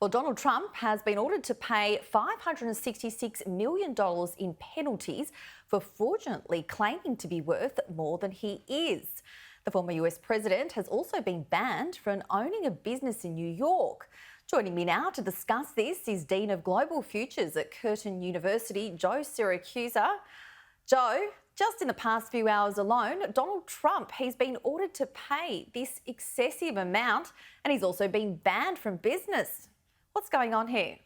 Well, Donald Trump has been ordered to pay $566 million in penalties for fraudulently claiming to be worth more than he is. The former US president has also been banned from owning a business in New York. Joining me now to discuss this is Dean of Global Futures at Curtin University, Joe Siracusa. Joe, just in the past few hours alone, Donald Trump, he's been ordered to pay this excessive amount and he's also been banned from business. What's going on here?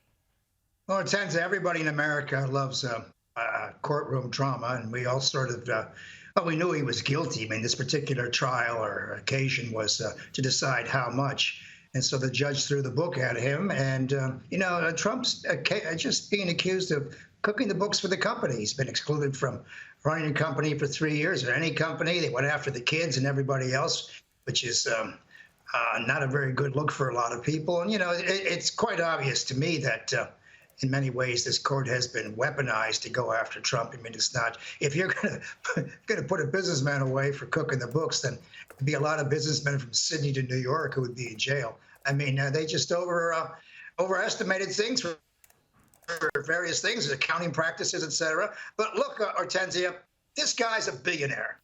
Well, it turns out everybody in America loves courtroom drama, and we all sort of, well, we knew he was guilty. I mean, this particular trial or occasion was to decide how much. And so the judge threw the book at him. And, Trump's just being accused of cooking the books for the company. He's been excluded from running a company for 3 years or any company. They went after the kids and everybody else, which is not a very good look for a lot of people. And, it's quite obvious to me that in many ways this court has been weaponized to go after Trump. I mean, it's not, if you're going to put a businessman away for cooking the books, then there'd be a lot of businessmen from Sydney to New York who would be in jail. I mean, they just overestimated things for various things, accounting practices, etc. But look, Ortenzia, this guy's a billionaire.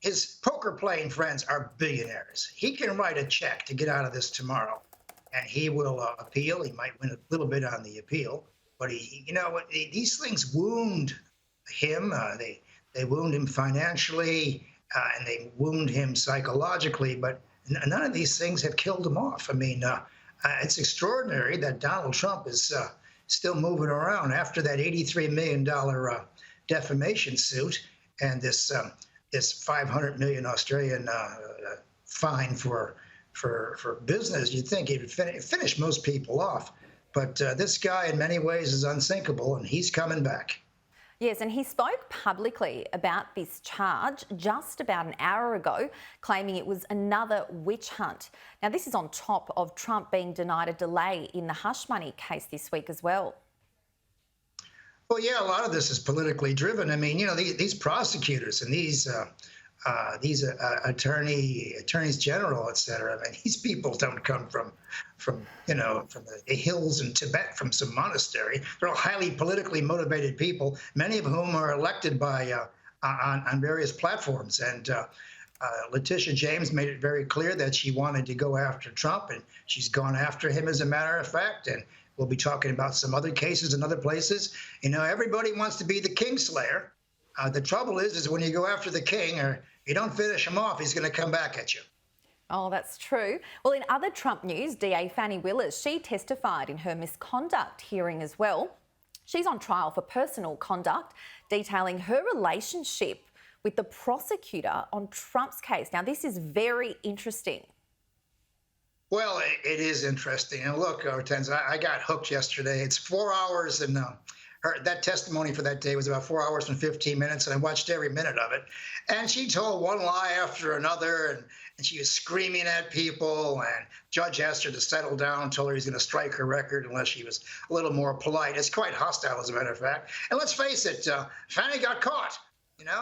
His poker playing friends are billionaires. He can write a check to get out of this tomorrow, and he will appeal. He might win a little bit on the appeal, but these things wound him. They wound him financially, and they wound him psychologically. But none of these things have killed him off. I mean, it's extraordinary that Donald Trump is still moving around after that $83 million defamation suit and this 500 million Australian fine for business. You'd think he would finish most people off. But this guy in many ways is unsinkable, and he's coming back. Yes, and he spoke publicly about this charge just about an hour ago, claiming it was another witch hunt. Now, this is on top of Trump being denied a delay in the hush money case this week as well. Well, yeah, a lot of this is politically driven. I mean, these prosecutors and these attorneys general, et cetera. I mean, these people don't come from the hills in Tibet, from some monastery. They're all highly politically motivated people, many of whom are elected by on various platforms. And Letitia James made it very clear that she wanted to go after Trump, and she's gone after him, as a matter of fact. And we'll be talking about some other cases in other places. Everybody wants to be the kingslayer. The trouble is when you go after the king, or you don't finish him off, he's going to come back at you. Oh, that's true. Well, in other Trump news, DA Fani Willis, she testified in her misconduct hearing as well. She's on trial for personal conduct, detailing her relationship with the prosecutor on Trump's case. Now, this is very interesting. Well, it is interesting. And look, Ortenzia, I got hooked yesterday. It's 4 hours, and that testimony for that day was about 4 hours and 15 minutes, and I watched every minute of it. And she told one lie after another, and she was screaming at people, and judge asked her to settle down, told her he's going to strike her record unless she was a little more polite. It's quite hostile, as a matter of fact. And let's face it, Fanny got caught.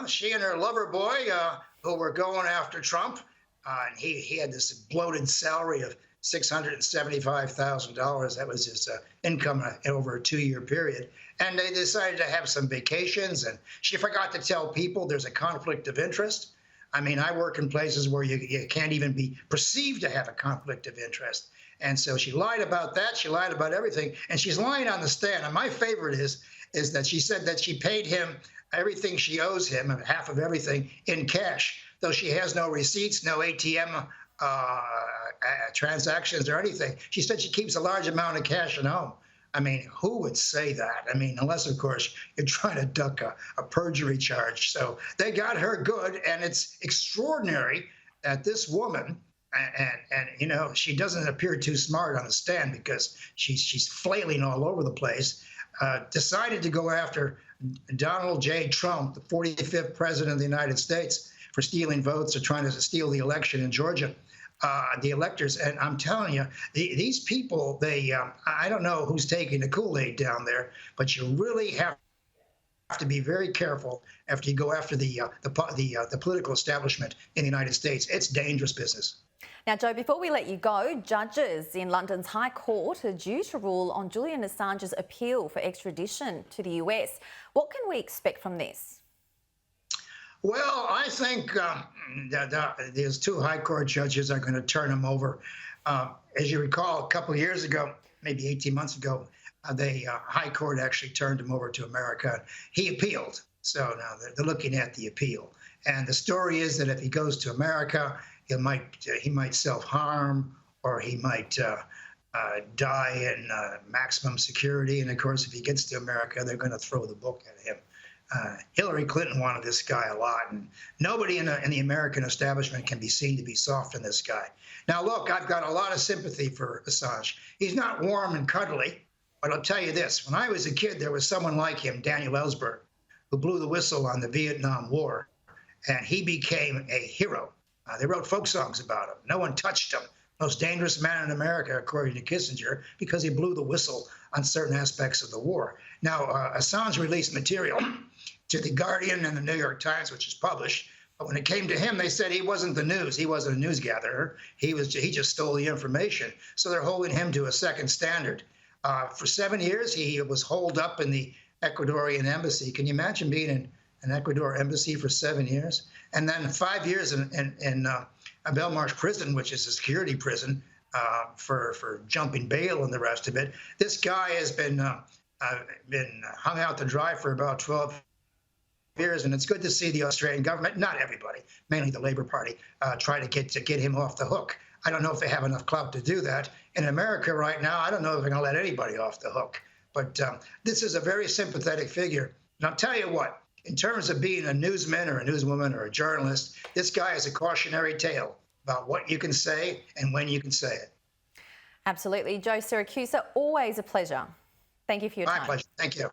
She and her lover boy who were going after Trump, and he had this bloated salary of $675,000. That was his income over a 2-year period. And they decided to have some vacations, and she forgot to tell people there's a conflict of interest. I mean, I work in places where you can't even be perceived to have a conflict of interest. And so she lied about that. She lied about everything. And she's lying on the stand. And my favorite is that she said that she paid him everything she owes him, half of everything, in cash, though she has no receipts, no ATM transactions or anything. She said she keeps a large amount of cash at home. I mean, who would say that? I mean, unless, of course, you're trying to duck a perjury charge. So they got her good, and it's extraordinary that this woman, and she doesn't appear too smart on the stand because she's flailing all over the place, decided to go after Donald J. Trump, the 45th president of the United States, for stealing votes or trying to steal the election in Georgia. The electors. And I'm telling you, these people, I don't know who's taking the Kool-Aid down there, but you really have to be very careful after you go after the political establishment in the United States. It's dangerous business. Now, Joe, before we let you go, judges in London's High Court are due to rule on Julian Assange's appeal for extradition to the US. What can we expect from this? Well, I think that these two High Court judges are going to turn him over. As you recall, a couple of years ago, maybe 18 months ago, the High Court actually turned him over to America. He appealed. So now they're looking at the appeal. And the story is that if he goes to America, he might self-harm, or he might die in maximum security. And of course, if he gets to America, they're going to throw the book at him. Hillary Clinton wanted this guy a lot, and nobody in the American establishment can be seen to be soft on this guy. Now, look, I've got a lot of sympathy for Assange. He's not warm and cuddly, but I'll tell you this. When I was a kid, there was someone like him, Daniel Ellsberg, who blew the whistle on the Vietnam War, and he became a hero. They wrote folk songs about him. No one touched him. Most dangerous man in America, according to Kissinger, because he blew the whistle on certain aspects of the war. Now, Assange released material to The Guardian and the New York Times, which is published. But when it came to him, they said he wasn't the news. He wasn't a news gatherer. He just stole the information. So they're holding him to a second standard. For 7 years, he was holed up in the Ecuadorian embassy. Can you imagine being in an Ecuador embassy for 7 years? And then 5 years in Belmarsh prison, which is a security prison, for jumping bail and the rest of it. This guy has been hung out to dry for about 12 years, and it's good to see the Australian government, not everybody, mainly the Labour Party, try to get him off the hook. I don't know if they have enough clout to do that. In America right now, I don't know if they're going to let anybody off the hook. But this is a very sympathetic figure. And I'll tell you what, in terms of being a newsman or a newswoman or a journalist, this guy is a cautionary tale about what you can say and when you can say it. Absolutely. Joe Siracusa, always a pleasure. Thank you for your time. My pleasure. Thank you.